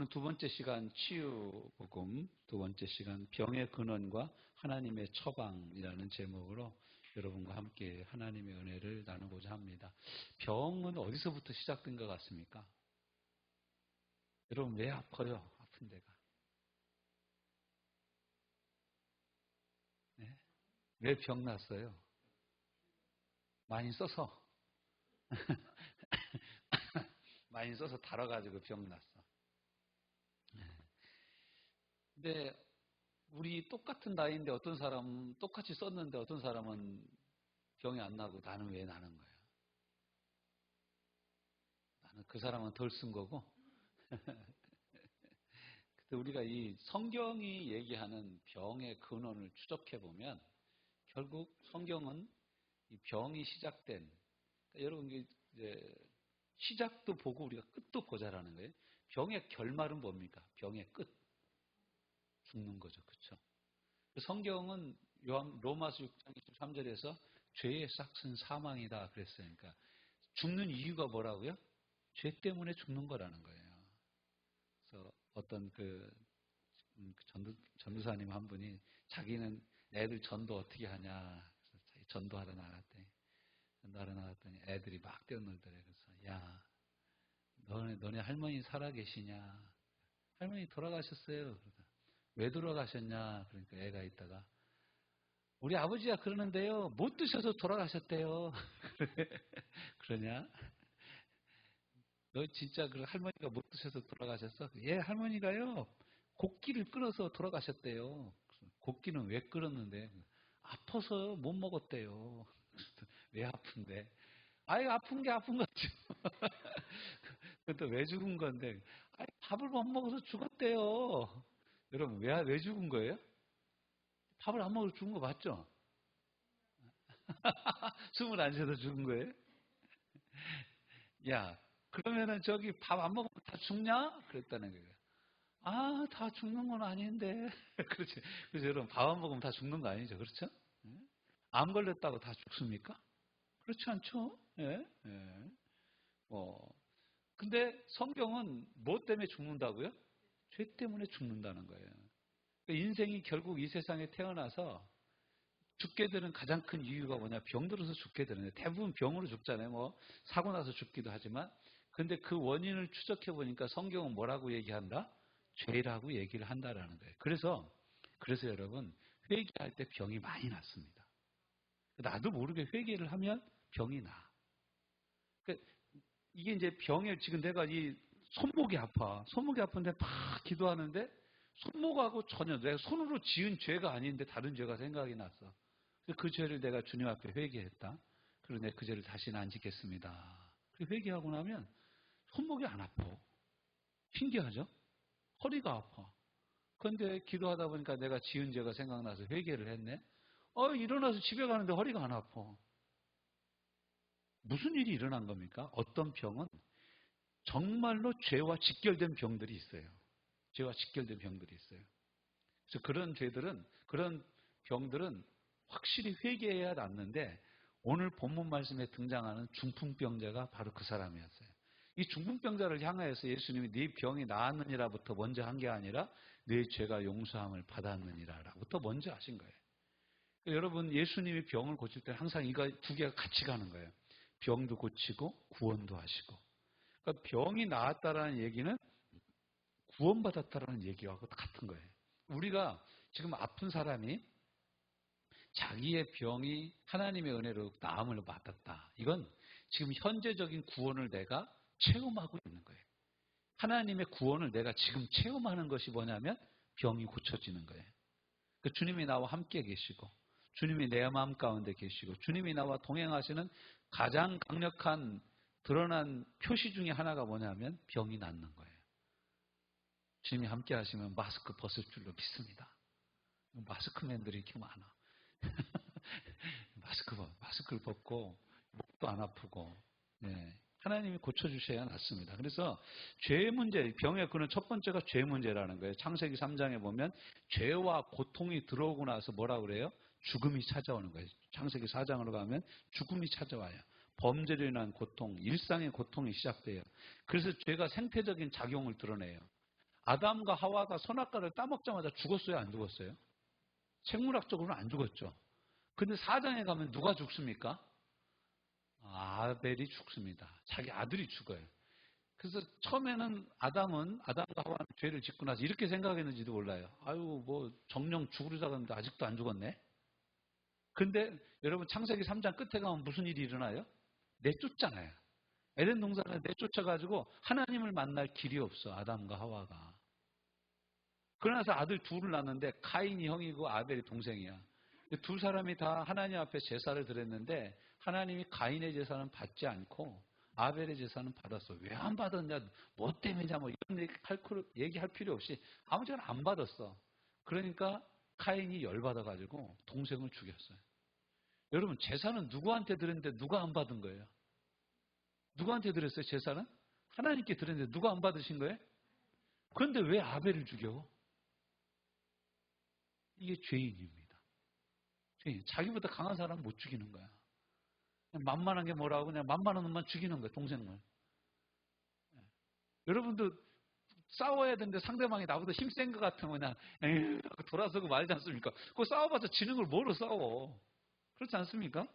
오늘 두 번째 시간 치유복음, 두 번째 시간 병의 근원과 하나님의 처방이라는 제목으로 여러분과 함께 하나님의 은혜를 나누고자 합니다. 병은 어디서부터 시작된 것 같습니까? 여러분 왜 아파요? 아픈 데가. 네? 왜 병 났어요? 많이 써서. 많이 써서 달아가지고 병 났어. 근데 우리 똑같은 나이인데 어떤 사람은 똑같이 썼는데 어떤 사람은 병이 안 나고 나는 왜 나는 거야? 나는 그 사람은 덜 쓴 거고. 근데 우리가 이 성경이 얘기하는 병의 근원을 추적해 보면 결국 성경은 이 병이 시작된, 그러니까 여러분 이제 시작도 보고 우리가 끝도 보자라는 거예요. 병의 결말은 뭡니까? 병의 끝. 죽는 거죠. 그렇죠? 성경은 로마서 6장 23절에서 죄의 싹은 사망이다 그랬어요. 그러니까 죽는 이유가 뭐라고요? 죄 때문에 죽는 거라는 거예요. 그래서 어떤 전도사님 한 분이 자기는 애들 전도 어떻게 하냐. 그래서 자기 전도하러 나갔더니 애들이 막 뛰어놀더래. 그래서 야, 너네 할머니 살아 계시냐? 할머니 돌아가셨어요. 그러다 왜 돌아가셨냐? 그러니까 애가 있다가 우리 아버지가 그러는데요. 못 드셔서 돌아가셨대요. 그러냐? 너 진짜 그 할머니가 못 드셔서 돌아가셨어? 예, 할머니가요. 곡기를 끊어서 돌아가셨대요. 곡기는 왜 끊었는데? 아파서 못 먹었대요. 왜 아픈데? 아이, 아픈 게 아픈 거죠. 그것도 왜 죽은 건데? 아이, 밥을 못 먹어서 죽었대요. 여러분, 왜 죽은 거예요? 밥을 안 먹어서 죽은 거 맞죠? 숨을 안 쉬어서 죽은 거예요? 야, 그러면은 저기 밥 안 먹으면 다 죽냐? 그랬다는 거예요. 아, 다 죽는 건 아닌데. 그렇지. 그래서 여러분, 밥 안 먹으면 다 죽는 거 아니죠? 그렇죠? 예? 암 걸렸다고 다 죽습니까? 그렇지 않죠? 예? 예. 근데 성경은 뭐 때문에 죽는다고요? 죄 때문에 죽는다는 거예요. 그러니까 인생이 결국 이 세상에 태어나서 죽게 되는 가장 큰 이유가 뭐냐? 병들어서 죽게 되는데 대부분 병으로 죽잖아요. 뭐 사고 나서 죽기도 하지만 근데 그 원인을 추적해 보니까 성경은 뭐라고 얘기한다? 죄라고 얘기를 한다라는 거예요. 그래서 여러분 회개할 때 병이 많이 났습니다. 나도 모르게 회개를 하면 병이 나. 그러니까 이게 이제 병에 지금 내가 이 손목이 아파. 손목이 아픈데 막 기도하는데 손목하고 전혀 내가 손으로 지은 죄가 아닌데 다른 죄가 생각이 났어. 그 죄를 내가 주님 앞에 회개했다. 그리고 내가 그 죄를 다시는 안 짓겠습니다. 그리고 회개하고 나면 손목이 안 아파. 신기하죠? 허리가 아파. 그런데 기도하다 보니까 내가 지은 죄가 생각나서 회개를 했네. 일어나서 집에 가는데 허리가 안 아파. 무슨 일이 일어난 겁니까? 어떤 병은 정말로 죄와 직결된 병들이 있어요. 죄와 직결된 병들이 있어요. 그래서 그런 병들은 확실히 회개해야 낫는데 오늘 본문 말씀에 등장하는 중풍병자가 바로 그 사람이었어요. 이 중풍병자를 향하여서 예수님이 네 병이 나았느니라부터 먼저 한 게 아니라 네 죄가 용서함을 받았느니라부터 먼저 하신 거예요. 그러니까 여러분 예수님이 병을 고칠 때 항상 이거 두 개가 같이 가는 거예요. 병도 고치고 구원도 하시고. 그러니까 병이 나았다라는 얘기는 구원받았다라는 얘기하고 같은 거예요. 우리가 지금 아픈 사람이 자기의 병이 하나님의 은혜로 나음을 받았다. 이건 지금 현재적인 구원을 내가 체험하고 있는 거예요. 하나님의 구원을 내가 지금 체험하는 것이 뭐냐면 병이 고쳐지는 거예요. 그러니까 주님이 나와 함께 계시고 주님이 내 마음 가운데 계시고 주님이 나와 동행하시는 가장 강력한 드러난 표시 중에 하나가 뭐냐면 병이 낫는 거예요. 주님이 함께 하시면 마스크 벗을 줄로 믿습니다. 마스크맨들이 이렇게 많아. 마스크를 벗고 목도 안 아프고 네. 하나님이 고쳐주셔야 낫습니다. 그래서 죄의 문제, 병의 근원 첫 번째가 죄 문제라는 거예요. 창세기 3장에 보면 죄와 고통이 들어오고 나서 뭐라고 그래요? 죽음이 찾아오는 거예요. 창세기 4장으로 가면 죽음이 찾아와요. 범죄로 인한 고통, 일상의 고통이 시작돼요. 그래서 죄가 생태적인 작용을 드러내요. 아담과 하와가 선악과를 따먹자마자 죽었어요, 안 죽었어요? 생물학적으로는 안 죽었죠. 근데 4장에 가면 누가 죽습니까? 아벨이 죽습니다. 자기 아들이 죽어요. 그래서 처음에는 아담과 하와는 죄를 짓고 나서 이렇게 생각했는지도 몰라요. 아유, 뭐 정령 죽으려고 하는데 아직도 안 죽었네. 근데 여러분 창세기 3장 끝에 가면 무슨 일이 일어나요? 내쫓잖아요. 에덴 동산을 내쫓아가지고 하나님을 만날 길이 없어, 아담과 하와가. 그러나서 아들 둘을 낳았는데 카인이 형이고 아벨이 동생이야. 두 사람이 다 하나님 앞에 제사를 드렸는데 하나님이 가인의 제사는 받지 않고 아벨의 제사는 받았어. 왜 안 받았냐? 뭐 때문이냐? 뭐 이런 얘기할 필요 없이 아무튼 안 받았어. 그러니까 카인이 열받아가지고 동생을 죽였어요. 여러분, 제사는 누구한테 드렸는데 누가 안 받은 거예요? 누구한테 드렸어요, 제사는? 하나님께 드렸는데 누가 안 받으신 거예요? 그런데 왜 아벨을 죽여? 이게 죄인입니다. 죄인. 자기보다 강한 사람은 못 죽이는 거야. 그냥 만만한 게 뭐라고 그냥 만만한 놈만 죽이는 거야, 동생을. 여러분도 싸워야 되는데 상대방이 나보다 힘센 것 같으면 그냥 에휴 하고 돌아서고 말지 않습니까? 그거 싸워봐서 지는 걸 뭐로 싸워? 그렇지 않습니까?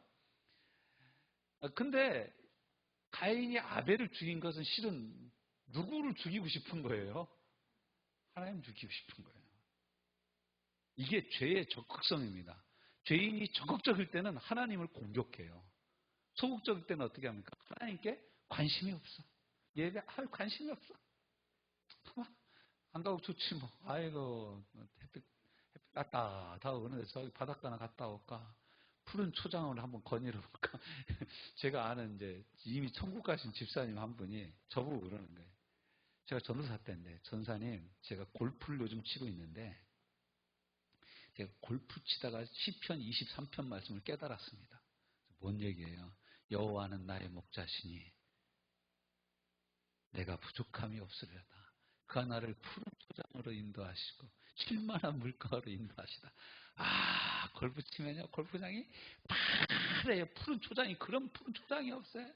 근데 가인이 아벨을 죽인 것은 실은 누구를 죽이고 싶은 거예요? 하나님 죽이고 싶은 거예요. 이게 죄의 적극성입니다. 죄인이 적극적일 때는 하나님을 공격해요. 소극적일 때는 어떻게 합니까? 하나님께 관심이 없어. 예배, 관심이 없어. 안 가고 좋지 뭐. 아이고, 햇빛 따뜻하고 그런데 저기 바닷가나 갔다 올까? 푸른 초장을 한번 거닐어 볼까? 제가 아는 이제 이미 천국 가신 집사님 한 분이 저보고 그러는 거예요. 제가 전도사 때인데, 전사님, 제가 골프를 요즘 치고 있는데, 제가 골프 치다가 시편 23편 말씀을 깨달았습니다. 뭔 얘기예요? 여호와는 나의 목자시니 내가 부족함이 없으려다. 그가 나를 푸른 초장으로 인도하시고 쉴만한 물가로 인도하시다. 아, 골프 치면요, 골프장이 파래요. 푸른 초장이. 그런 푸른 초장이 없어요.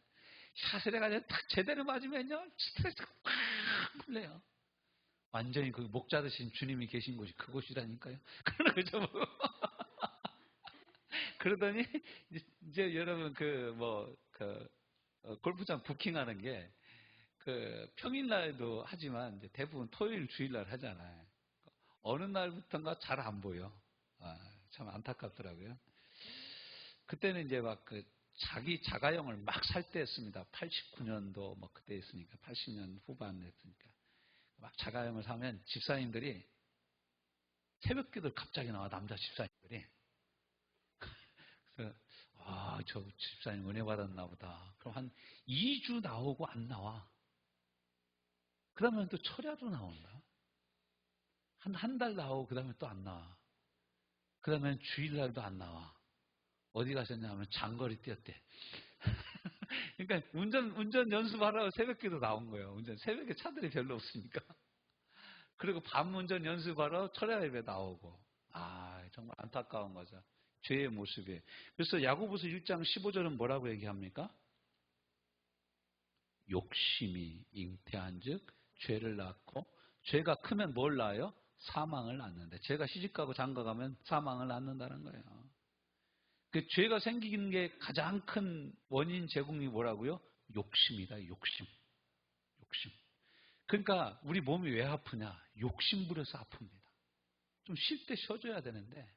샷을 해가지고 딱 제대로 맞으면요, 스트레스가 팍 풀려요. 완전히 그 목자 되신 주님이 계신 곳이 그곳이라니까요. 그러는 거죠. 뭐. 그러더니 이제 여러분 골프장 부킹하는 게 평일날도 하지만 이제 대부분 토요일 주일날 하잖아요. 어느 날부터인가 잘 안 보여. 참 안타깝더라고요. 그때는 이제 자기 자가용을 막 살 때였습니다. 89년도 뭐 그때 했으니까 80년 후반 했으니까 막 자가용을 사면 집사님들이 새벽기도를 갑자기 나와, 남자 집사님들이. 그래서 저 집사님 은혜 받았나 보다. 그럼 한 2주 나오고 안 나와. 그러면 또 철야도 나온다. 한 달 나오고 그 다음에 또 안 나와. 그 다음에 주일날도 안 나와. 어디 가셨냐면 장거리 뛰었대. 그러니까 운전 연습하라고 새벽기도 나온 거예요. 새벽에 차들이 별로 없으니까. 그리고 밤 운전 연습하러 철야 예배 나오고. 정말 안타까운 거죠. 죄의 모습이. 그래서 야고보서 1장 15절은 뭐라고 얘기합니까? 욕심이 잉태한 즉 죄를 낳고, 죄가 크면 뭘 낳아요? 사망을 낳는데, 죄가 시집가고 장가가면 사망을 낳는다는 거예요. 그 죄가 생기는 게 가장 큰 원인 제공이 뭐라고요? 욕심이다. 욕심. 그러니까 우리 몸이 왜 아프냐? 욕심 부려서 아픕니다. 좀 쉴 때 쉬어줘야 되는데,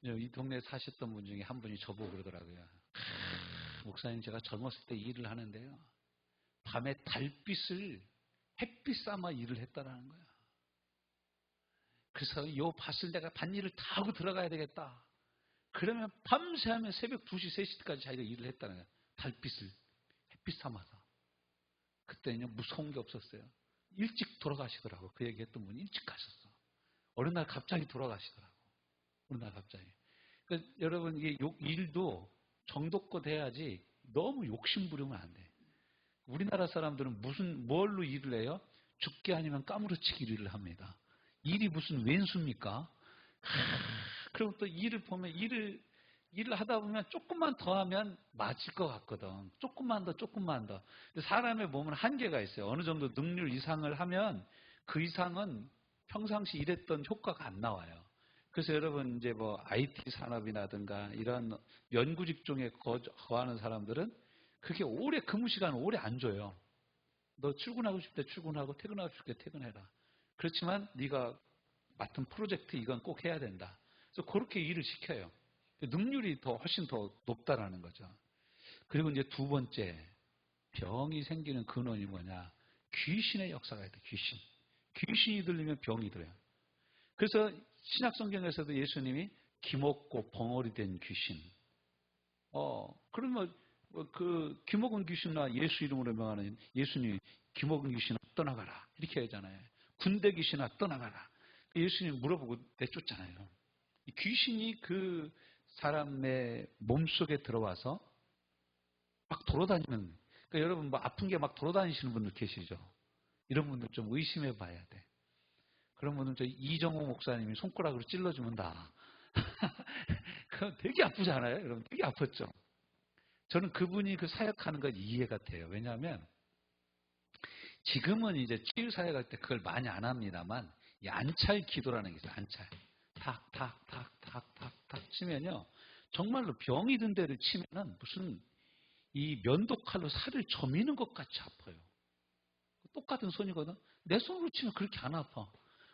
이 동네에 사셨던 분 중에 한 분이 저보고 그러더라고요. 목사님, 제가 젊었을 때 일을 하는데요, 밤에 햇빛 삼아 일을 했다라는 거야. 그래서 요 밭을 내가 밭일을 다 하고 들어가야 되겠다. 그러면 밤새 하면 새벽 2시, 3시까지 자기가 일을 했다는 거야. 햇빛 삼아서. 그때는 무서운 게 없었어요. 일찍 돌아가시더라고. 그 얘기했던 분이 일찍 가셨어. 어느 날 갑자기 돌아가시더라고. 어느 날 갑자기. 그러니까 여러분, 이게 일도 정도껏 해야지 너무 욕심 부리면 안 돼. 우리나라 사람들은 뭘로 일을 해요? 죽게 아니면 까무러치기 일을 합니다. 일이 무슨 왼수입니까? 그리고 또 일을 보면 일을 하다 보면 조금만 더 하면 맞을 것 같거든. 조금만 더, 조금만 더. 근데 사람의 몸은 한계가 있어요. 어느 정도 능률 이상을 하면 그 이상은 평상시 일했던 효과가 안 나와요. 그래서 여러분 이제 뭐 IT 산업이라든가 이런 연구 직종에 거하는 사람들은 그게 오래 근무 시간을 오래 안 줘요. 너 출근하고 싶을 때 출근하고 퇴근하고 싶을 때 퇴근해라. 그렇지만 네가 맡은 프로젝트 이건 꼭 해야 된다. 그래서 그렇게 일을 시켜요. 능률이 더 훨씬 더 높다라는 거죠. 그리고 이제 두 번째 병이 생기는 근원이 뭐냐? 귀신의 역사가 있다. 귀신. 귀신이 들리면 병이 들어요. 그래서 신약 성경에서도 예수님이 기먹고 벙어리 된 귀신. 그러면 그 기먹은 귀신나 예수 이름으로 명하는 예수님이 기먹은 귀신아 떠나가라 이렇게 하잖아요. 군대 귀신아 떠나가라. 예수님 물어보고 내쫓잖아요. 귀신이 그 사람의 몸속에 들어와서 막 돌아다니는, 그러니까 여러분 뭐 아픈 게 막 돌아다니시는 분들 계시죠? 이런 분들 좀 의심해 봐야 돼. 그런 분은 저 이정호 목사님이 손가락으로 찔러주면 다. 그건 되게 아프지 않아요? 여러분 되게 아팠죠? 저는 그분이 그 사역하는 건 이해가 돼요. 왜냐하면 지금은 이제 치유사역 할 때 그걸 많이 안 합니다만 이 안찰 기도라는 게 있어요. 안찰. 탁, 탁, 탁, 탁, 탁, 탁 치면요. 정말로 병이 든 데를 치면은 무슨 이 면도칼로 살을 저미는 것 같이 아파요. 똑같은 손이거든. 내 손으로 치면 그렇게 안 아파.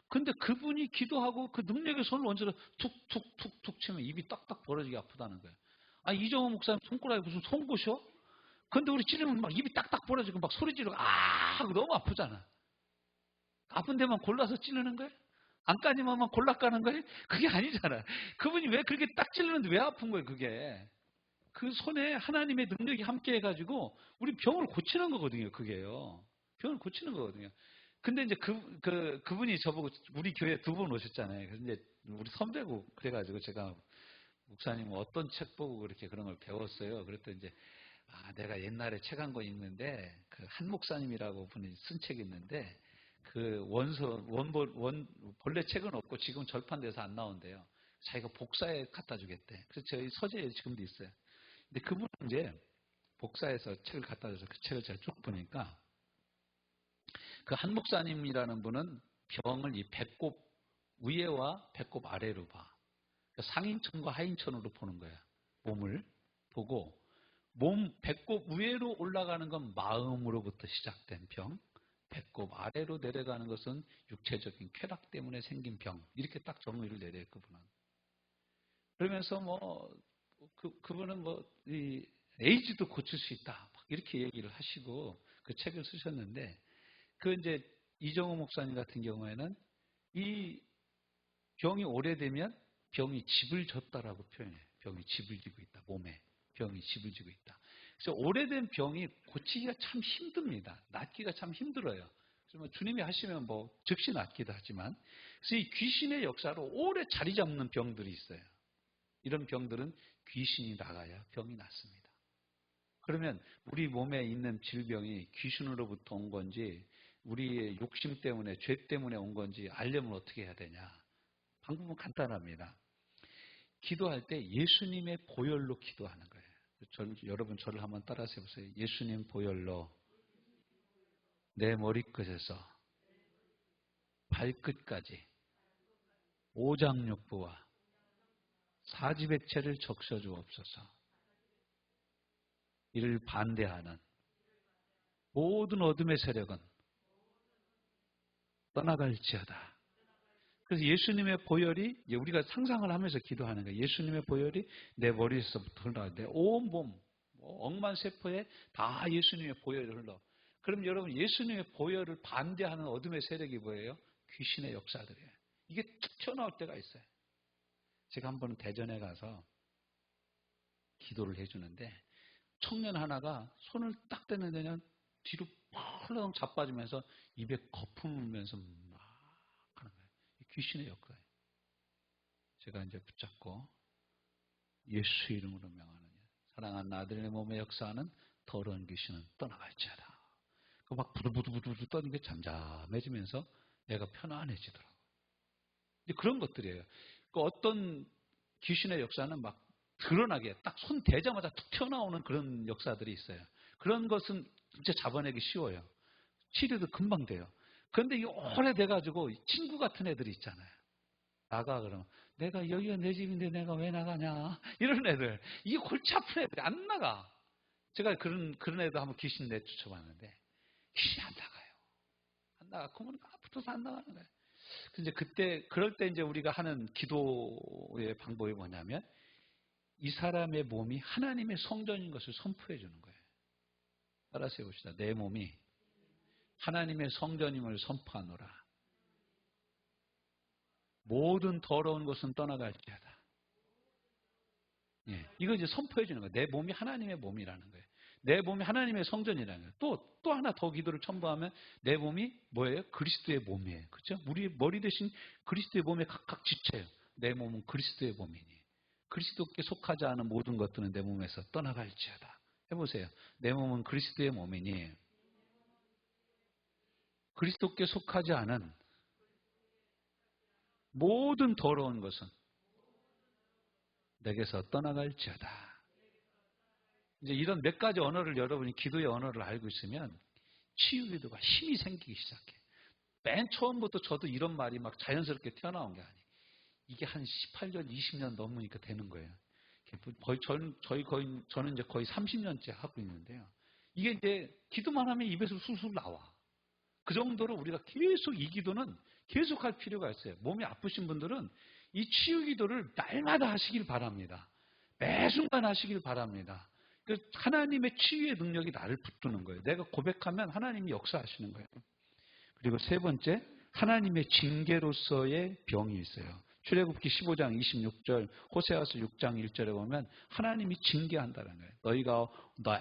근데 그분이 기도하고 그 능력의 손을 얹어서 툭툭툭툭 치면 입이 딱딱 벌어지게 아프다는 거예요. 아, 이정호 목사님 손가락에 무슨 송곳이요? 근데 우리 찌르면 막 입이 딱딱 벌어지고 막 소리 지르고 하고 너무 아프잖아. 아픈 데만 골라서 찌르는 거예요? 안 까지만 골라 까는 거예요? 그게 아니잖아. 그분이 왜 그렇게 딱 찌르는데 왜 아픈 거예요, 그게? 그 손에 하나님의 능력이 함께 해가지고 우리 병을 고치는 거거든요, 그게요. 병을 고치는 거거든요. 근데 이제 그분이 저보고 우리 교회 두 번 오셨잖아요. 그래서 이제 우리 선배고 그래가지고 제가 목사님 어떤 책 보고 그렇게 그런 걸 배웠어요. 그랬더니 이제 내가 옛날에 책 한 권 읽는데 그 한 목사님이라고 분이 쓴 책이 있는데 그 본래 책은 없고 지금 절판돼서 안 나온대요. 자기가 복사해 갖다 주겠대. 그래서 저희 서재에 지금도 있어요. 근데 그분은 이제 복사해서 책을 갖다 줘서 그 책을 제가 쭉 보니까 그 한 목사님이라는 분은 병을 이 배꼽 위에와 배꼽 아래로 봐. 그러니까 상인천과 하인천으로 보는 거야. 몸을 보고 배꼽 위로 올라가는 건 마음으로부터 시작된 병, 배꼽 아래로 내려가는 것은 육체적인 쾌락 때문에 생긴 병. 이렇게 딱 정의를 내려요, 그분은. 그러면서 그분은 이 에이즈도 고칠 수 있다. 이렇게 얘기를 하시고 그 책을 쓰셨는데, 이제 이정호 목사님 같은 경우에는 이 병이 오래되면 병이 집을 졌다라고 표현해요. 병이 집을 지고 있다. 몸에 병이 집을 지고 있다. 그래서 오래된 병이 고치기가 참 힘듭니다. 낫기가 참 힘들어요. 그래서 주님이 하시면 즉시 낫기도 하지만, 그래서 이 귀신의 역사로 오래 자리 잡는 병들이 있어요. 이런 병들은 귀신이 나가야 병이 낫습니다. 그러면 우리 몸에 있는 질병이 귀신으로부터 온 건지 우리의 욕심 때문에 죄 때문에 온 건지 알려면 어떻게 해야 되냐? 방법은 간단합니다. 기도할 때 예수님의 보혈로 기도하는 거예요. 여러분 저를 한번 따라서 해보세요. 예수님 보혈로 내 머리끝에서 발끝까지 오장육부와 사지백체를 적셔주옵소서. 이를 반대하는 모든 어둠의 세력은 떠나갈지어다. 그래서 예수님의 보혈이 우리가 상상을 하면서 기도하는 거예요. 예수님의 보혈이 내 머리에서부터 흘러 내 온몸 억만 세포에 다 예수님의 보혈이 흘러. 그럼 여러분 예수님의 보혈을 반대하는 어둠의 세력이 뭐예요? 귀신의 역사들이에요. 이게 툭 튀어나올 때가 있어요. 제가 한 번은 대전에 가서 기도를 해주는데 청년 하나가 손을 딱 대는데 그냥 뒤로 펄렁 자빠지면서 입에 거품을 막 하는 거예요. 귀신의 역사예요. 제가 이제 붙잡고 예수 이름으로 명하느냐. 사랑하는 아들의 몸에 역사하는 더러운 귀신은 떠나갈지어다. 막 부들부들 떠는 게 잠잠해지면서 내가 편안해지더라고요. 그런 것들이에요. 어떤 귀신의 역사는 막 드러나게 딱 손 대자마자 툭 튀어나오는 그런 역사들이 있어요. 그런 것은 진짜 잡아내기 쉬워요. 치료도 금방 돼요. 그런데 이 오래돼가지고 친구 같은 애들이 있잖아요. 나가 그러면 내가 여기가 내 집인데 내가 왜 나가냐 이런 애들, 이게 골치 아픈 애들이 안 나가. 제가 그런 애들 한번 귀신 내쫓아봤는데 귀신이 안 나가요. 안 나가. 그러면 붙어서 안 나가는 거예요. 근데 그럴 때 이제 우리가 하는 기도의 방법이 뭐냐면 이 사람의 몸이 하나님의 성전인 것을 선포해 주는 거예요. 따라서 해봅시다. 내 몸이 하나님의 성전임을 선포하노라. 모든 더러운 것은 떠나갈지어다. 예, 이거 이제 선포해 주는 거예요. 내 몸이 하나님의 몸이라는 거예요. 내 몸이 하나님의 성전이라는 거예요. 또 하나 더 기도를 첨부하면 내 몸이 뭐예요? 그리스도의 몸이에요. 그렇죠? 우리 머리 대신 그리스도의 몸에 각각 지쳐요. 내 몸은 그리스도의 몸이니 그리스도께 속하지 않은 모든 것들은 내 몸에서 떠나갈지어다. 해보세요. 내 몸은 그리스도의 몸이니 그리스도께 속하지 않은 모든 더러운 것은 내게서 떠나갈지어다. 이제 이런 몇 가지 언어를 여러분이 기도의 언어를 알고 있으면 치유기도가 힘이 생기기 시작해. 맨 처음부터 저도 이런 말이 막 자연스럽게 튀어나온 게 아니에요. 이게 한 18년, 20년 넘으니까 되는 거예요. 저는 이제 거의 30년째 하고 있는데요. 이게 이제 기도만 하면 입에서 술술 나와. 그 정도로 우리가 계속 이 기도는 계속 할 필요가 있어요. 몸이 아프신 분들은 이 치유 기도를 날마다 하시길 바랍니다. 매 순간 하시길 바랍니다. 하나님의 치유의 능력이 나를 붙드는 거예요. 내가 고백하면 하나님이 역사하시는 거예요. 그리고 세 번째, 하나님의 징계로서의 병이 있어요. 출애굽기 15장 26절, 호세아서 6장 1절에 보면 하나님이 징계한다는 거예요. 너희가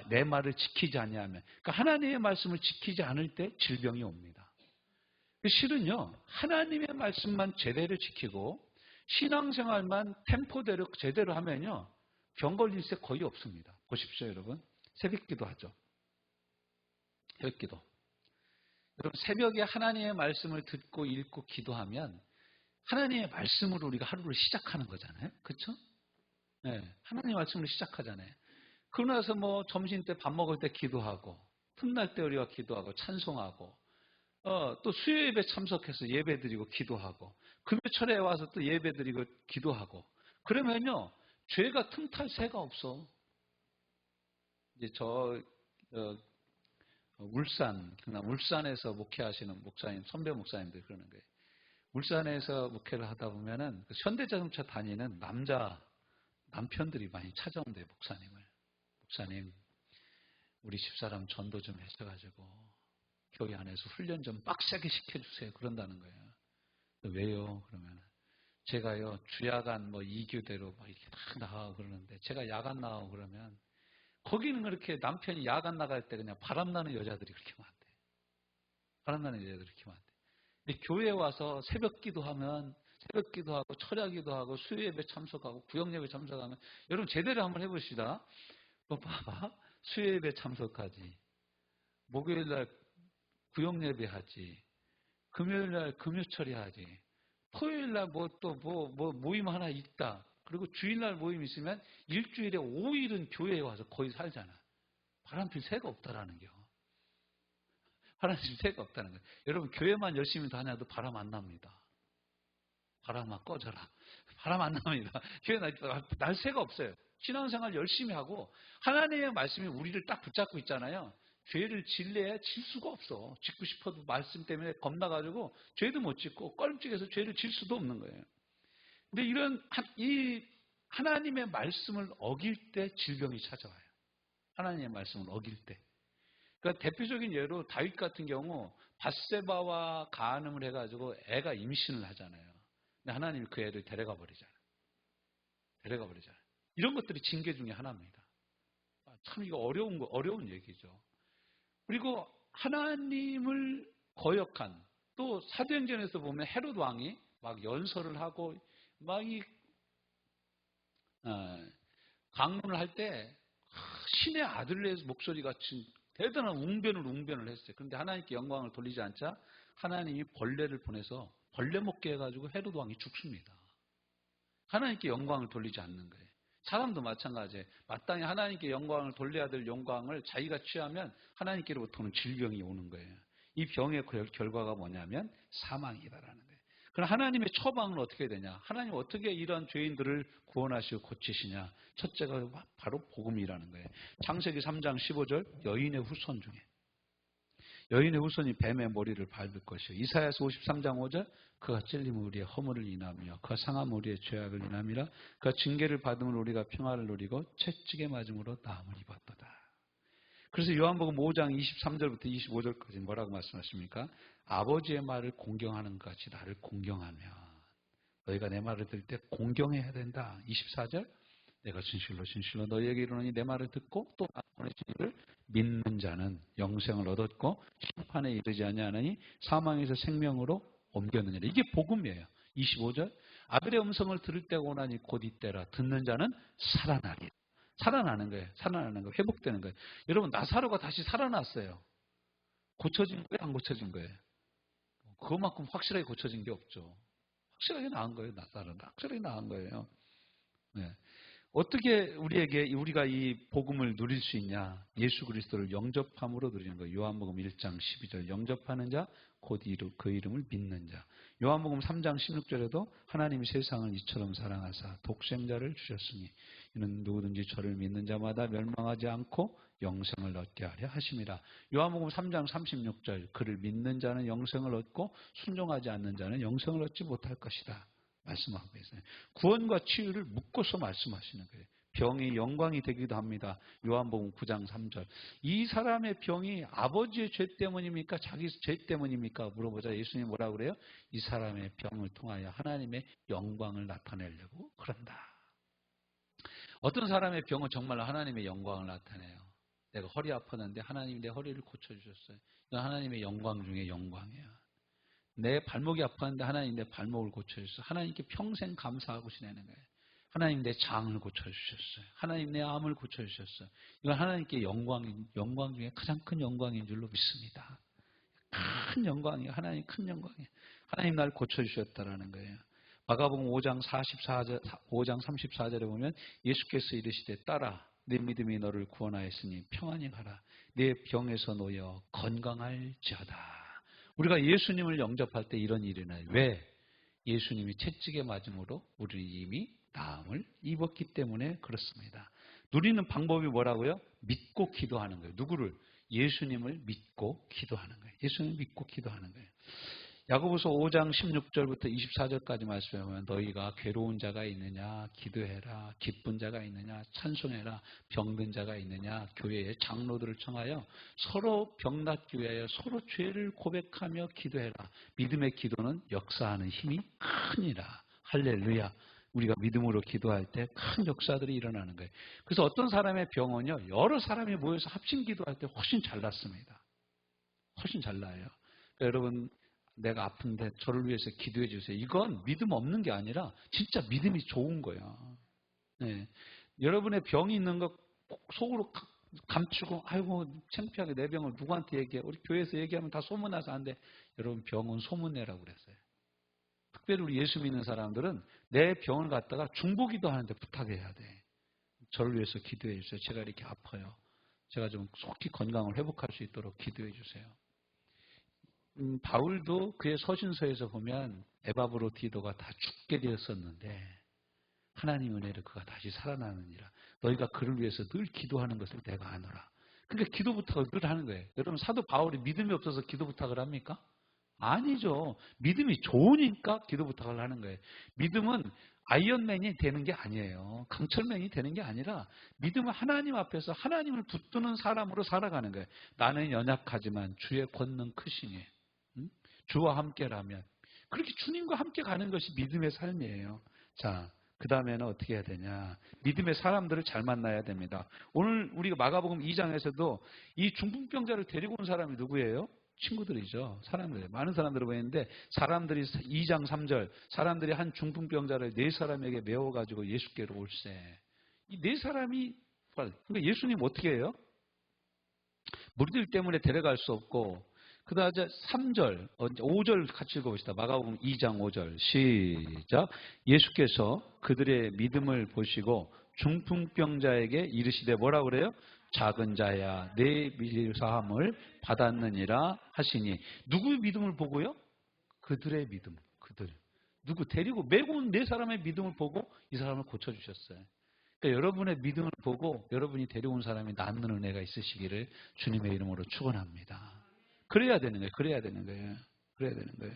내 말을 지키지 아니하면, 그러니까 하나님의 말씀을 지키지 않을 때 질병이 옵니다. 실은요, 하나님의 말씀만 제대로 지키고 신앙생활만 템포대로 제대로 하면요, 병 걸릴 새 거의 없습니다. 보십시오, 여러분. 새벽기도 하죠. 새벽기도. 여러분, 새벽에 하나님의 말씀을 듣고 읽고 기도하면 하나님의 말씀으로 우리가 하루를 시작하는 거잖아요. 그렇죠? 네, 하나님의 말씀으로 시작하잖아요. 그러고 나서 뭐 점심 때 밥 먹을 때 기도하고, 틈날 때 우리가 기도하고 찬송하고, 또 수요 예배 참석해서 예배 드리고 기도하고, 금요철에 와서 또 예배 드리고 기도하고, 그러면요, 죄가 틈탈 새가 없어. 이제 경남 울산에서 목회하시는 목사님, 선배 목사님들 그러는 거예요. 울산에서 목회를 하다 보면은 현대자동차 다니는 남편들이 많이 찾아온대요, 목사님을. 목사님, 우리 집사람 전도 좀 해줘가지고 교회 안에서 훈련 좀 빡세게 시켜주세요. 그런다는 거예요. 왜요? 그러면 제가요, 주야간 뭐 2교대로 막 이렇게 다 나가고 그러는데, 제가 야간 나가고 그러면, 거기는 그렇게 남편이 야간 나갈 때 그냥 바람나는 여자들이 그렇게 많대. 바람나는 여자들이 그렇게 많대. 근데 교회에 와서 새벽 기도하면, 새벽 기도하고, 철야 기도하고, 수요 예배 참석하고, 구역 예배 참석하면, 여러분 제대로 한번 해봅시다. 뭐 봐봐. 수요 예배 참석하지. 목요일 날 구역 예배 하지. 금요일 날 금요철이 하지. 토요일 날 모임 하나 있다. 그리고 주일날 모임 있으면 일주일에 5일은 교회에 와서 거의 살잖아. 바람필 새가 없다라는 겨. 바람필 새가 없다는 거예요. 여러분, 교회만 열심히 다녀도 바람 안 납니다. 바람아 꺼져라. 바람 안 납니다. 교회 날 새가 없어요. 신앙생활 열심히 하고 하나님의 말씀이 우리를 딱 붙잡고 있잖아요. 죄를 질래야 질 수가 없어. 짓고 싶어도 말씀 때문에 겁나가지고 죄도 못 짓고 껄찍해서 죄를 질 수도 없는 거예요. 근데 이 하나님의 말씀을 어길 때 질병이 찾아와요. 하나님의 말씀을 어길 때. 그러니까 대표적인 예로 다윗 같은 경우 밧세바와 간음을 해가지고 애가 임신을 하잖아요. 근데 하나님이 그 애를 데려가 버리잖아요. 이런 것들이 징계 중에 하나입니다. 참 이거 어려운 얘기죠. 그리고 하나님을 거역한, 또 사도행전에서 보면 헤롯 왕이 막 연설을 하고 막 강론을 할 때 신의 아들의 목소리 같이 대단한 웅변을 했어요. 그런데 하나님께 영광을 돌리지 않자 하나님이 벌레를 보내서 벌레 먹게 해가지고 헤롯 왕이 죽습니다. 하나님께 영광을 돌리지 않는 거예요. 사람도 마찬가지예요. 마땅히 하나님께 영광을 돌려야 될 영광을 자기가 취하면 하나님께로부터는 질병이 오는 거예요. 이 병의 결과가 뭐냐면 사망이다라는 거예요. 그럼 하나님의 처방은 어떻게 되냐? 하나님 어떻게 이런 죄인들을 구원하시고 고치시냐? 첫째가 바로 복음이라는 거예요. 창세기 3장 15절 여인의 후손 중에 여인의 후손이 뱀의 머리를 밟을 것이요. 이사야서 53장 5절 그가 찔림을 우리의 허물을 인하며 그가 상함을 우리의 죄악을 인함이라 그가 징계를 받음으로 우리가 평화를 누리고 채찍에 맞음으로 나음을 입었도다. 그래서 요한복음 5장 23절부터 25절까지 뭐라고 말씀하십니까? 아버지의 말을 공경하는 것 같이 나를 공경하며 너희가 내 말을 들을 때 공경해야 된다. 24절 내가 진실로 진실로 너희에게 이르노니 내 말을 듣고 또 나를 보내신 이를 믿는 자는 영생을 얻었고 심판에 이르지 아니하느니 사망에서 생명으로 옮겼느니라. 이게 복음이에요. 25절 아들의 음성을 들을 때가 오나니 곧 이때라. 듣는 자는 살아나리. 살아나는 거예요. 살아나는 거, 회복되는 거예요. 여러분 나사로가 다시 살아났어요. 고쳐진 거예요? 안 고쳐진 거예요? 그것만큼 확실하게 고쳐진 게 없죠. 확실하게 나은 거예요. 나사로는 확실하게 나은 거예요. 네. 어떻게 우리가 이 복음을 누릴 수 있냐? 예수 그리스도를 영접함으로 누리는 거예요. 요한복음 1장 12절 영접하는 자 곧 그 이름을 믿는 자. 요한복음 3장 16절에도 하나님이 세상을 이처럼 사랑하사 독생자를 주셨으니 이는 누구든지 저를 믿는 자마다 멸망하지 않고 영생을 얻게 하려 하심이라. 요한복음 3장 36절 그를 믿는 자는 영생을 얻고 순종하지 않는 자는 영생을 얻지 못할 것이다. 말씀하고 있어요. 구원과 치유를 묶어서 말씀하시는 거예요. 병이 영광이 되기도 합니다. 요한복음 9장 3절. 이 사람의 병이 아버지의 죄 때문입니까? 자기 죄 때문입니까? 물어보자 예수님이 뭐라고 그래요? 이 사람의 병을 통하여 하나님의 영광을 나타내려고 그런다. 어떤 사람의 병은 정말 하나님의 영광을 나타내요. 내가 허리 아팠는데 하나님이 내 허리를 고쳐주셨어요. 이건 하나님의 영광 중에 영광이에요. 내 발목이 아팠는데 하나님 내 발목을 고쳐주셨어요. 하나님께 평생 감사하고 지내는 거예요. 하나님 내 장을 고쳐주셨어요. 하나님 내 암을 고쳐주셨어요. 이건 하나님께 영광 중에 가장 큰 영광인 줄로 믿습니다. 큰 영광이에요. 하나님 큰 영광이에요. 하나님 날 고쳐주셨다라는 거예요. 마가복음 5장 34절에 보면 예수께서 이르시되 딸아 내 믿음이 너를 구원하였으니 평안히 가라. 내 병에서 놓여 건강할지어다. 우리가 예수님을 영접할 때 이런 일이 나요. 왜? 예수님이 채찍에 맞음으로 우리 이미 나음을 입었기 때문에 그렇습니다. 누리는 방법이 뭐라고요? 믿고 기도하는 거예요. 누구를? 예수님을 믿고 기도하는 거예요. 예수님을 믿고 기도하는 거예요. 야고보서 5장 16절부터 24절까지 말씀하면 너희가 괴로운 자가 있느냐 기도해라. 기쁜 자가 있느냐 찬송해라. 병든 자가 있느냐 교회의 장로들을 청하여 서로 병낫기 위하여 서로 죄를 고백하며 기도해라. 믿음의 기도는 역사하는 힘이 크니라. 할렐루야. 우리가 믿음으로 기도할 때 큰 역사들이 일어나는 거예요. 그래서 어떤 사람의 병은요 여러 사람이 모여서 합심 기도할 때 훨씬 잘 낫습니다. 훨씬 잘 나아요. 그러니까 여러분 내가 아픈데 저를 위해서 기도해 주세요. 이건 믿음 없는 게 아니라 진짜 믿음이 좋은 거야. 네. 여러분의 병이 있는 거 속으로 감추고 아이고 창피하게 내 병을 누구한테 얘기해. 우리 교회에서 얘기하면 다 소문나서 안 돼. 여러분 병은 소문내라고 그랬어요. 특별히 우리 예수 믿는 사람들은 내 병을 갖다가 중보기도 하는데 부탁해야 돼. 저를 위해서 기도해 주세요. 제가 이렇게 아파요. 제가 좀 속히 건강을 회복할 수 있도록 기도해 주세요. 바울도 그의 서신서에서 보면 에바브로디도가 다 죽게 되었었는데 하나님 은혜로 그가 다시 살아나느니라. 너희가 그를 위해서 늘 기도하는 것을 내가 아노라. 그러니까 기도 부탁을 늘 하는 거예요. 여러분 사도 바울이 믿음이 없어서 기도 부탁을 합니까? 아니죠. 믿음이 좋으니까 기도 부탁을 하는 거예요. 믿음은 아이언맨이 되는 게 아니에요. 강철맨이 되는 게 아니라 믿음은 하나님 앞에서 하나님을 붙드는 사람으로 살아가는 거예요. 나는 연약하지만 주의 권능 크시니 주와 함께라면 그렇게 주님과 함께 가는 것이 믿음의 삶이에요. 자, 그 다음에는 어떻게 해야 되냐? 믿음의 사람들을 잘 만나야 됩니다. 오늘 우리가 마가복음 2장에서도 이 중풍병자를 데리고 온 사람이 누구예요? 친구들이죠. 사람들. 많은 사람들을 보였는데 사람들이 2장 3절 사람들이 한 중풍병자를 네 사람에게 메워가지고 예수께로 올세. 이 네 사람이 그러니까 예수님 어떻게 해요? 무리들 때문에 데려갈 수 없고 그 다음에 3절, 5절 같이 읽어봅시다. 마가복음 2장 5절 시작. 예수께서 그들의 믿음을 보시고 중풍병자에게 이르시되 뭐라 그래요? 작은 자야 내 믿음 사함을 받았느니라 하시니 누구 믿음을 보고요? 그들의 믿음. 그들. 누구 데리고 메고 온 네 사람의 믿음을 보고 이 사람을 고쳐주셨어요. 그러니까 여러분의 믿음을 보고 여러분이 데려온 사람이 낫는 은혜가 있으시기를 주님의 이름으로 축원합니다. 그래야 되는 거예요. 그래야 되는 거예요. 그래야 되는 거예요.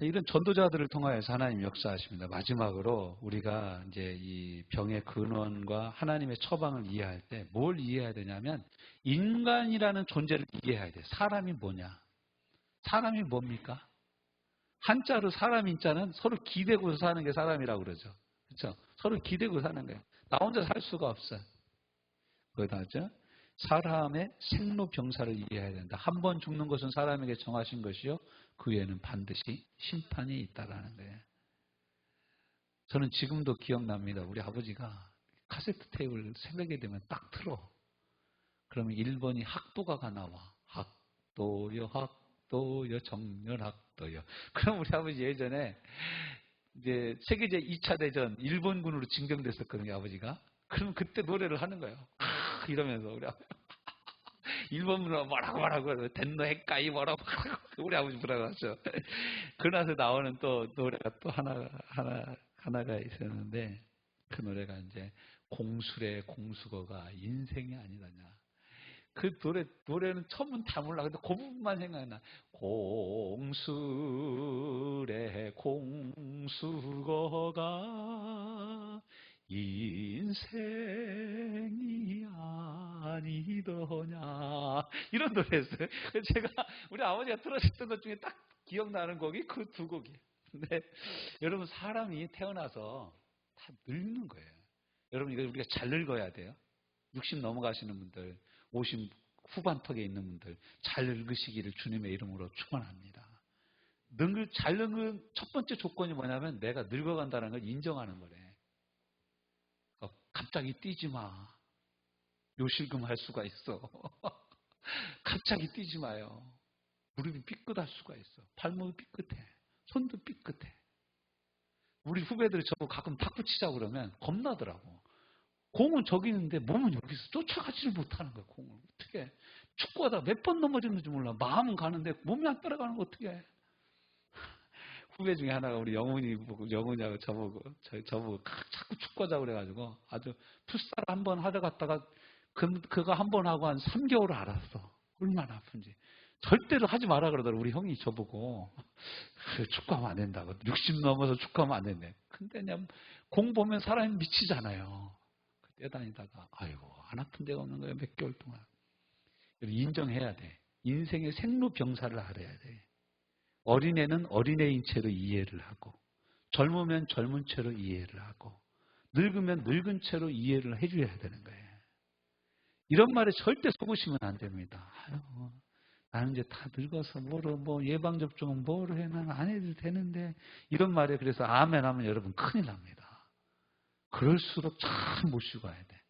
이런 전도자들을 통하여서 하나님 역사하십니다. 마지막으로 우리가 이제 이 병의 근원과 하나님의 처방을 이해할 때 뭘 이해해야 되냐면 인간이라는 존재를 이해해야 돼. 사람이 뭐냐? 사람이 뭡니까? 한자로 사람 인자는 서로 기대고 사는 게 사람이라고 그러죠. 그렇죠? 서로 기대고 사는 거예요. 나 혼자 살 수가 없어요. 거기다 하죠. 사람의 생로병사를 이해해야 된다. 한 번 죽는 것은 사람에게 정하신 것이요. 그 후에는 반드시 심판이 있다라는 거예요. 저는 지금도 기억납니다. 우리 아버지가 카세트 테이프를 새벽에 되면 딱 틀어. 그러면 1번이 학도가가 나와. 학도요, 학도요, 정렬학도요. 그럼 우리 아버지 예전에 이제 세계제 2차 대전 일본군으로 징병됐었거든요, 아버지가. 그러면 그때 노래를 하는 거예요. 이러면서 우리 아버지. 일본문으로 뭐라고 덴노 핵가이 뭐라고 우리 아버지 뭐라고 하죠. 그러나서 나오는 또 노래가 또 하나가 있었는데 그 노래가 이제 공술의 공수거가 인생이 아니다냐. 그 노래는 처음은 다 몰라. 근데 그 부분만 생각나. 공술의 공수거가 인생이 아니더냐. 이런 노래였어요. 제가 우리 아버지가 틀어줬던 것 중에 딱 기억나는 곡이 그 두 곡이에요. 근데 여러분 사람이 태어나서 다 늙는 거예요. 여러분 이거 우리가 잘 늙어야 돼요. 60 넘어가시는 분들, 50 후반턱에 있는 분들 잘 늙으시기를 주님의 이름으로 축원합니다. 잘 늙은 첫 번째 조건이 뭐냐면 내가 늙어간다는 걸 인정하는 거래. 갑자기 뛰지 마. 요실금 할 수가 있어. 갑자기 뛰지 마요. 무릎이 삐끗할 수가 있어. 발목이 삐끗해. 손도 삐끗해. 우리 후배들이 저보고 가끔 탁구 치자고 그러면 겁나더라고. 공은 저기 있는데 몸은 여기서 쫓아가지를 못하는 거야. 공을. 어떻게 축구하다 몇 번 넘어졌는지 몰라. 마음은 가는데 몸이 안 따라가는 거 어떻게 해. 후배 중에 하나가 우리 영훈이하고 저보고 자꾸 축구하자고 그래가지고 아주 풋살 한번 하다 갔다가 그거 한 번 하고 한 3개월을 알았어. 얼마나 아픈지. 절대로 하지 마라 그러더라고. 우리 형이 저보고 축구하면 안 된다고. 60 넘어서 축구하면 안 된대. 근데 그냥 공 보면 사람이 미치잖아요. 뛰어다니다가 아이고 안 아픈 데가 없는 거예요. 몇 개월 동안. 인정해야 돼. 인생의 생로병사를 알아야 돼. 어린애는 어린애인 채로 이해를 하고 젊으면 젊은 채로 이해를 하고 늙으면 늙은 채로 이해를 해줘야 되는 거예요. 이런 말에 절대 속으시면 안 됩니다. 아유, 나는 이제 다 늙어서 뭐 예방접종은 뭐로 해? 나는 안 해도 되는데 이런 말에 그래서 아멘 하면 여러분 큰일 납니다. 그럴수록 잘 모시고 가야 돼.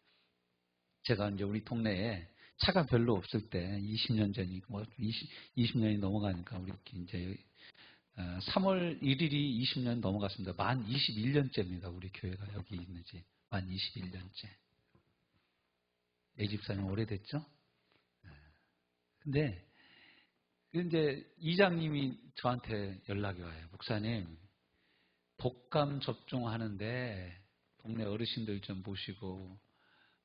제가 이제 우리 동네에 차가 별로 없을 때 20년 전이 20년이 넘어가니까 우리 이제 3월 1일이 20년 넘어갔습니다. 만 21년째입니다. 우리 교회가 여기 있는지 만 21년째. 애 집사님 오래됐죠? 근데 이제 이장님이 저한테 연락이 와요. 목사님 독감 접종하는데 동네 어르신들 좀 모시고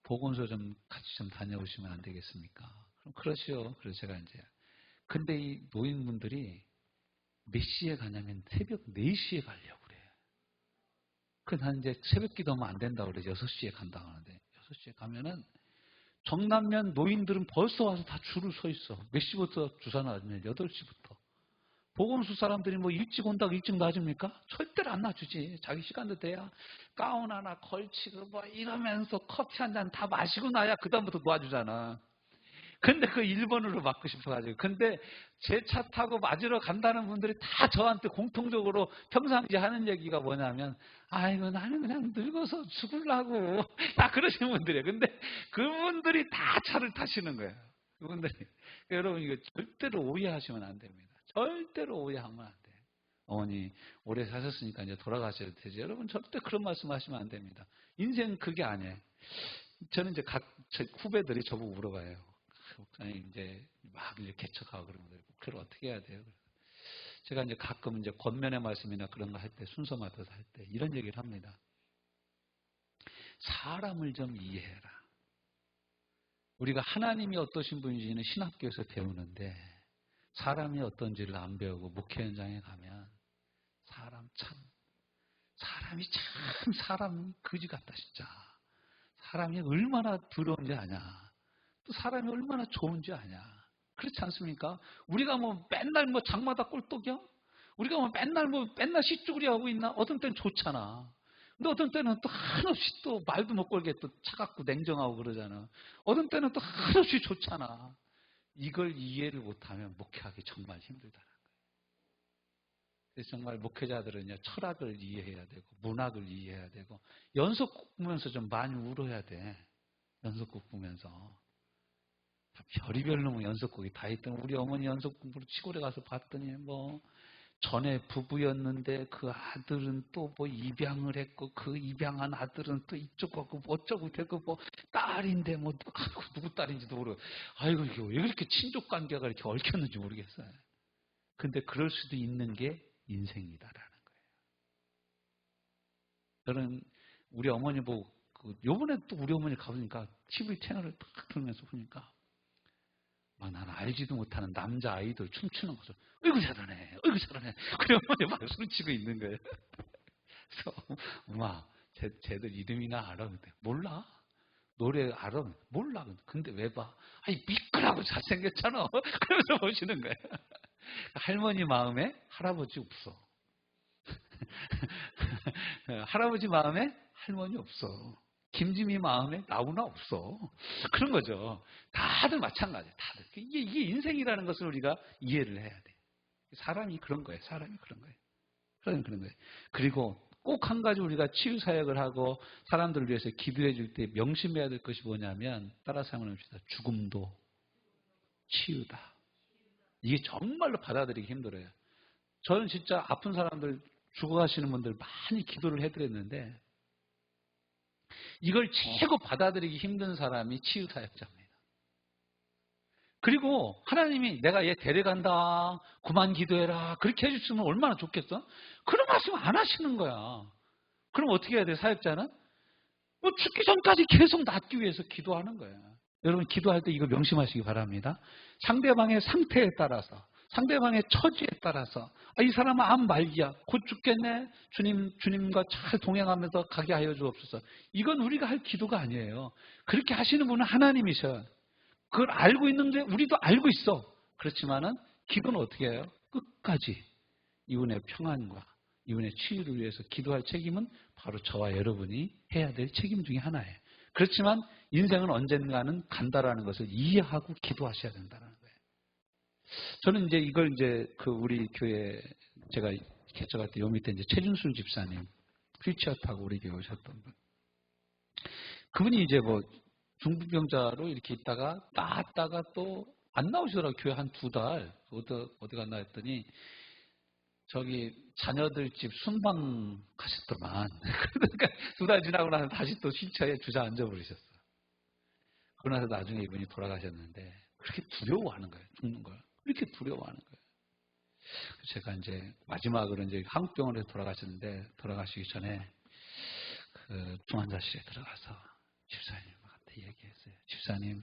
보건소 좀 같이 좀 다녀오시면 안 되겠습니까? 그럼 그러시오. 그래서 제가 이제 근데 이 노인분들이 몇 시에 가냐면 새벽 4시에 가려고 그래요. 그래서 난 이제 새벽 기도하면 안 된다고 그래. 6시에 간다고 하는데 6시에 가면은 정남면 노인들은 벌써 와서 다 줄을 서 있어. 몇 시부터 주사 놔주면 8시부터. 보건소 사람들이 뭐 일찍 온다고 일찍 놔줍니까? 절대로 안 놔주지. 자기 시간도 돼야 가운 하나 걸치고 뭐 이러면서 커피 한 잔 다 마시고 나야 그다음부터 놔주잖아. 근데 그 1번으로 맞고 싶어가지고. 근데 제 차 타고 맞으러 간다는 분들이 다 저한테 공통적으로 평상시에 하는 얘기가 뭐냐면 아이고 나는 그냥 늙어서 죽으려고 다 그러시는 분들이에요. 근데 그분들이 다 차를 타시는 거예요. 그분들이. 여러분 이거 절대로 오해하시면 안 됩니다. 절대로 오해하면 안 돼요. 어머니 오래 사셨으니까 이제 돌아가셔야 되지. 여러분 절대 그런 말씀하시면 안 됩니다. 인생 그게 아니에요. 저는 이제 제 후배들이 저보고 물어봐요. 아니 이제 막 이제 개척하고 그런 거들 그걸 어떻게 해야 돼요? 제가 이제 가끔 이제 권면의 말씀이나 그런 거 할 때 순서 맡아서 할 때 이런 얘기를 합니다. 사람을 좀 이해해라. 우리가 하나님이 어떠신 분인지는 신학교에서 배우는데 사람이 어떤지를 안 배우고 목회 현장에 가면 사람이 참 사람 거지 같다 진짜. 사람이 얼마나 더러운지 아냐. 또 사람이 얼마나 좋은지 아냐. 그렇지 않습니까? 우리가 뭐 맨날 뭐 장마다 꼴떡이야? 우리가 뭐 맨날 시쭈구리 하고 있나? 어떤 때는 좋잖아. 근데 어떤 때는 또 한없이 또 말도 못 걸게 또 차갑고 냉정하고 그러잖아. 어떤 때는 또 한없이 좋잖아. 이걸 이해를 못하면 목회하기 정말 힘들다는 거예요. 그래서 정말 목회자들은요, 철학을 이해해야 되고, 문학을 이해해야 되고, 연속곡 보면서 좀 많이 울어야 돼. 연속곡 보면서. 별의별 놈의 연속곡이 다 있던 우리 어머니 연속곡으로 시골에 가서 봤더니 뭐, 전에 부부였는데 그 아들은 또 뭐 입양을 했고 그 입양한 아들은 또 이쪽 갖고 뭐 어쩌고 되고 뭐 딸인데 뭐 누구 딸인지도 모르고 아이고 이게 왜 그렇게 친족 관계가 이렇게 얽혔는지 모르겠어요. 근데 그럴 수도 있는 게 인생이다라는 거예요. 저는 우리 어머니 보고 요번에 또 우리 어머니 가보니까 TV 채널을 딱 틀면서 보니까 막 난 알지도 못하는 남자 아이돌 춤추는 것을 어이구 잘하네 어이구 잘하네 그래 어머니 박수를 치고 있는 거예요. 그래서 엄마 쟤들 이름이나 알아? 근데 몰라. 노래 알아? 몰라. 근데 왜 봐? 아니 미끄라고 잘생겼잖아. 그러면서 보시는 거예요. 할머니 마음에 할아버지 없어. 할아버지 마음에 할머니 없어. 김지미 마음에 나훈아 없어. 그런 거죠. 다들 마찬가지예요. 다들. 이게 인생이라는 것을 우리가 이해를 해야 돼. 사람이 그런 거예요. 사람이 그런 거예요. 그리고 꼭 한 가지 우리가 치유 사역을 하고 사람들을 위해서 기도해 줄 때 명심해야 될 것이 뭐냐면 따라서 한번 합시다. 죽음도 치유다. 이게 정말로 받아들이기 힘들어요. 저는 진짜 아픈 사람들 죽어가시는 분들 많이 기도를 해드렸는데 이걸 최고 받아들이기 힘든 사람이 치유사역자입니다. 그리고 하나님이 내가 얘 데려간다. 그만 기도해라. 그렇게 해주시면 얼마나 좋겠어? 그런 말씀 안 하시는 거야. 그럼 어떻게 해야 돼? 사역자는? 뭐 죽기 전까지 계속 낫기 위해서 기도하는 거야. 여러분 기도할 때 이거 명심하시기 바랍니다. 상대방의 상태에 따라서 상대방의 처지에 따라서 이 사람은 암 말기야. 곧 죽겠네. 주님과 잘 동행하면서 가게 하여 주옵소서. 이건 우리가 할 기도가 아니에요. 그렇게 하시는 분은 하나님이셔. 그걸 알고 있는데 우리도 알고 있어. 그렇지만은 기도는 어떻게 해요? 끝까지 이분의 평안과 이분의 치유를 위해서 기도할 책임은 바로 저와 여러분이 해야 될 책임 중에 하나예요. 그렇지만 인생은 언젠가는 간다라는 것을 이해하고 기도하셔야 된다는 거예요. 저는 이제 이걸 이제 우리 교회 제가 개척할 때 요 밑에 이제 최준술 집사님 휠체어 타고 우리 교회 오셨던 분. 그분이 이제 뭐 중부병자로 이렇게 있다가 나왔다가 또 안 나오시더라고요. 교회 한 2달. 어디 갔나 했더니 저기 자녀들 집 순방 가셨더만. 그러니까 2달 지나고 나서 다시 또 휠체어에 주저앉아 버리셨어요. 그러고 나서 나중에 이분이 돌아가셨는데 그렇게 두려워하는 거예요. 죽는 걸. 이렇게 두려워하는 거예요. 제가 이제 마지막으로 이제 한국병원에서 돌아가셨는데 돌아가시기 전에 그 중환자실에 들어가서 집사님한테 얘기했어요. 집사님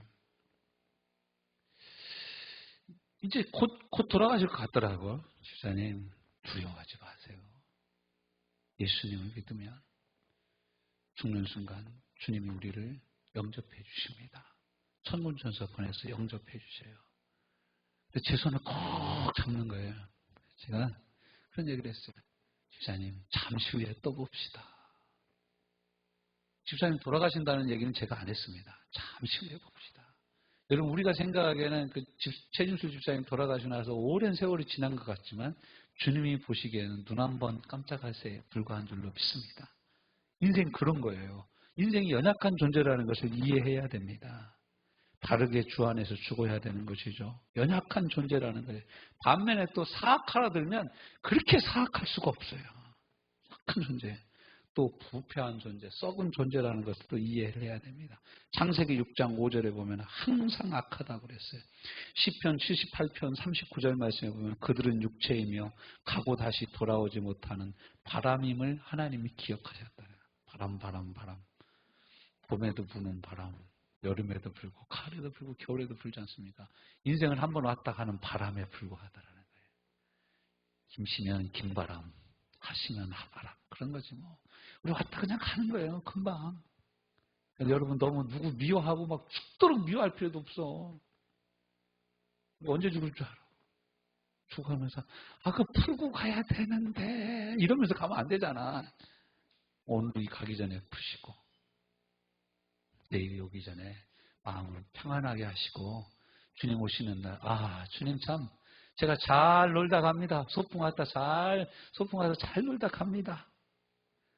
이제 곧 돌아가실 것 같더라고요. 집사님 두려워하지 마세요. 예수님을 믿으면 죽는 순간 주님이 우리를 영접해 주십니다. 천문천사 보내서 영접해 주세요. 제 손을 꼭 잡는 거예요. 제가 그런 얘기를 했어요. 집사님 잠시 후에 또 봅시다. 집사님 돌아가신다는 얘기는 제가 안 했습니다. 잠시 후에 봅시다. 여러분 우리가 생각하기에는 최준수 집사님 돌아가시고 나서 오랜 세월이 지난 것 같지만 주님이 보시기에는 눈 한 번 깜짝할 새에 불과한 줄로 믿습니다. 인생 그런 거예요. 인생이 연약한 존재라는 것을 이해해야 됩니다. 바르게 주 안에서 죽어야 되는 것이죠. 연약한 존재라는 거예요. 반면에 또 사악하라 들면 그렇게 사악할 수가 없어요. 약한 존재. 또 부패한 존재, 썩은 존재라는 것을 또 이해를 해야 됩니다. 창세기 6장 5절에 보면 항상 악하다고 그랬어요. 시편 78편 39절 말씀에 보면 그들은 육체이며 가고 다시 돌아오지 못하는 바람임을 하나님이 기억하셨다. 바람. 봄에도 부는 바람, 여름에도 불고 가을에도 불고 겨울에도 불지 않습니까? 인생을 한번 왔다 가는 바람에 불과하다라는 거예요. 김시면 김바람, 하시면 하바람. 그런 거지 뭐. 우리 왔다 그냥 가는 거예요. 금방. 여러분 너무 누구 미워하고 막 죽도록 미워할 필요도 없어. 언제 죽을 줄 알아? 죽어가면서 그거 풀고 가야 되는데 이러면서 가면 안 되잖아. 오늘이 가기 전에 푸시고 내일이 오기 전에 마음을 평안하게 하시고 주님 오시는 날 주님 참 제가 잘 놀다 갑니다. 소풍 가서 잘 놀다 갑니다.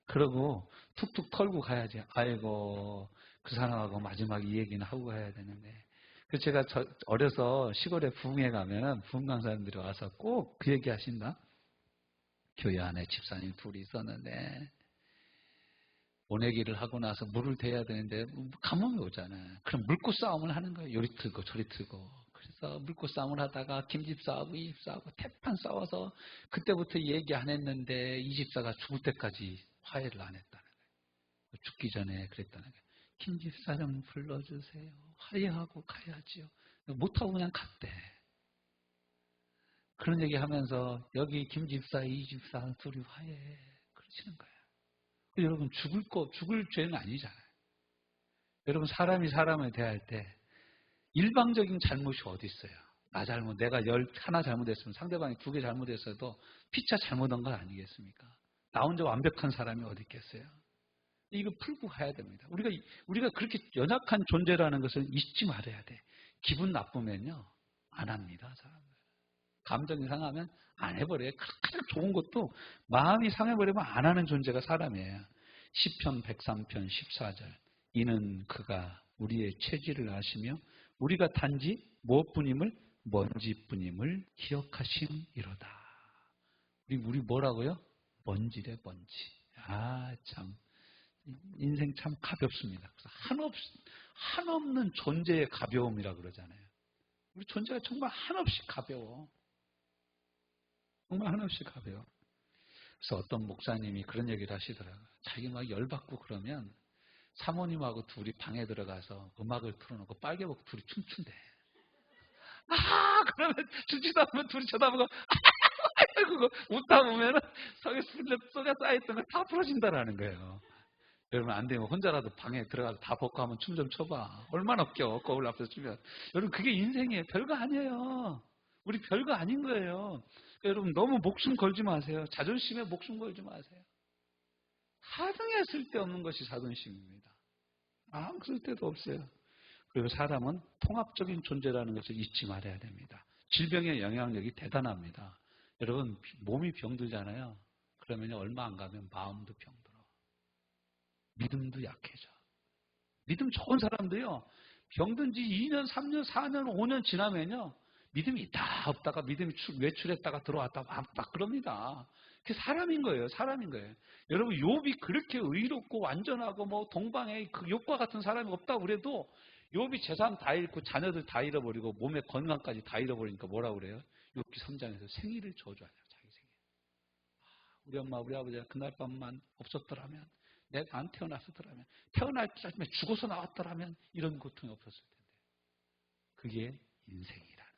그러고 툭툭 털고 가야지. 아이고 그 사람하고 마지막 이 얘기는 하고 가야 되는데. 그래서 제가 어려서 시골에 부흥회 가면 부흥 강사님들이 와서 꼭 그 얘기 하신다. 교회 안에 집사님 둘이 있었는데 보내기를 하고 나서 물을 대야 되는데 감옥에 오잖아요. 그럼 물고 싸움을 하는 거예요. 요리 틀고 저리 틀고. 그래서 물고 싸움을 하다가 김집 싸우고 이 집 싸우고 태판 싸워서 그때부터 얘기 안 했는데 이 집사가 죽을 때까지 화해를 안 했다는 거예요. 죽기 전에 그랬다는 거예요. 김집사 좀 불러주세요. 화해하고 가야지요. 못하고 그냥 갔대. 그런 얘기 하면서 여기 김집사 이 집사 둘이 화해해. 그러시는 거예요. 여러분 죽을 죄는 아니잖아요. 여러분 사람이 사람을 대할 때 일방적인 잘못이 어디 있어요? 나 잘못, 내가 하나 잘못했으면 상대방이 2개 잘못했어도 피차 잘못한 건 아니겠습니까? 나 혼자 완벽한 사람이 어디 있겠어요? 이거 풀고 가야 됩니다. 우리가 그렇게 연약한 존재라는 것을 잊지 말아야 돼. 기분 나쁘면요 안 합니다. 사람들. 감정이 상하면 안 해버려요. 가장 좋은 것도 마음이 상해버리면 안 하는 존재가 사람이에요. 시편 103편 14절 이는 그가 우리의 체질을 아시며 우리가 단지 무엇뿐임을 먼지뿐임을 기억하심이로다. 우리 뭐라고요? 먼지래 먼지. 참 인생 참 가볍습니다. 그래서 한없는 존재의 가벼움이라 그러잖아요. 우리 존재가 정말 한없이 가벼워. 정말 한없이 가벼워. 그래서 어떤 목사님이 그런 얘기를 하시더라고요. 자기 막 열받고 그러면 사모님하고 둘이 방에 들어가서 음악을 틀어놓고 빨개벗고 둘이 춤춘대. 그러면 죽지도 않으면 둘이 쳐다보고 그거 웃다 보면 속에 쌓여있던 거 다 풀어진다라는 거예요. 여러분 안 되면 혼자라도 방에 들어가서 다 벗고 한번 춤 좀 춰봐. 얼마나 웃겨. 거울 앞에서 추면. 여러분 그게 인생이에요. 별거 아니에요. 우리 별거 아닌 거예요. 여러분 너무 목숨 걸지 마세요. 자존심에 목숨 걸지 마세요. 하등에 쓸데없는 것이 자존심입니다. 아무 쓸데도 없어요. 그리고 사람은 통합적인 존재라는 것을 잊지 말아야 됩니다. 질병의 영향력이 대단합니다. 여러분 몸이 병들잖아요. 그러면 얼마 안 가면 마음도 병들어. 믿음도 약해져. 믿음 좋은 사람도요. 병든 지 2년, 3년, 4년, 5년 지나면요. 믿음이 있다 없다가 믿음이 외출했다가 들어왔다 막 그럽니다. 그게 사람인 거예요. 사람인 거예요. 여러분 욥이 그렇게 의롭고 완전하고 뭐 동방에 그 욥과 같은 사람이 없다고 그래도 욥이 재산 다 잃고 자녀들 다 잃어버리고 몸의 건강까지 다 잃어버리니까 뭐라고 그래요? 욥기 3장에서 생일을 저주하냐. 자기 생일. 우리 엄마 우리 아버지가 그날 밤만 없었더라면 내가 안 태어났었더라면 태어날 때쯤에 죽어서 나왔더라면 이런 고통이 없었을 텐데. 그게 인생이라는 거예요.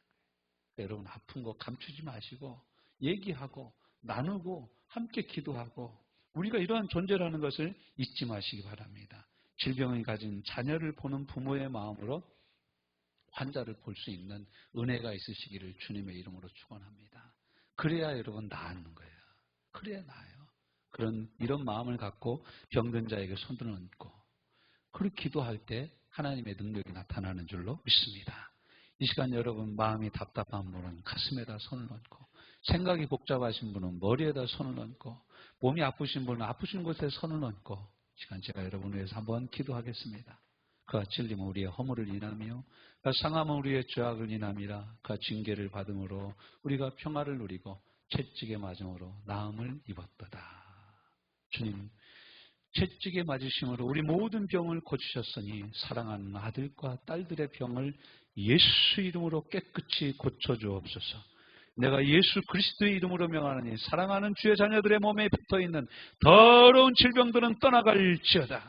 여러분 아픈 거 감추지 마시고 얘기하고 나누고 함께 기도하고 우리가 이러한 존재라는 것을 잊지 마시기 바랍니다. 질병을 가진 자녀를 보는 부모의 마음으로 환자를 볼 수 있는 은혜가 있으시기를 주님의 이름으로 축원합니다. 그래야 여러분 나는 거예요. 그래야 나아요. 이런 마음을 갖고 병든 자에게 손을 얹고 그렇게 기도할 때 하나님의 능력이 나타나는 줄로 믿습니다. 이 시간 여러분 마음이 답답한 분은 가슴에다 손을 얹고 생각이 복잡하신 분은 머리에다 손을 얹고 몸이 아프신 분은 아프신 곳에 손을 얹고 시간 제가 여러분을 위해서 한번 기도하겠습니다. 그가 찔림은 우리의 허물을 인하며 그가 상함은 우리의 죄악을 인함이라. 그가 징계를 받음으로 우리가 평화를 누리고 채찍에 맞음으로 나음을 입었도다. 주님, 채찍에 맞으심으로 우리 모든 병을 고치셨으니 사랑하는 아들과 딸들의 병을 예수 이름으로 깨끗이 고쳐주옵소서. 내가 예수 그리스도의 이름으로 명하노니 사랑하는 주의 자녀들의 몸에 붙어있는 더러운 질병들은 떠나갈지어다.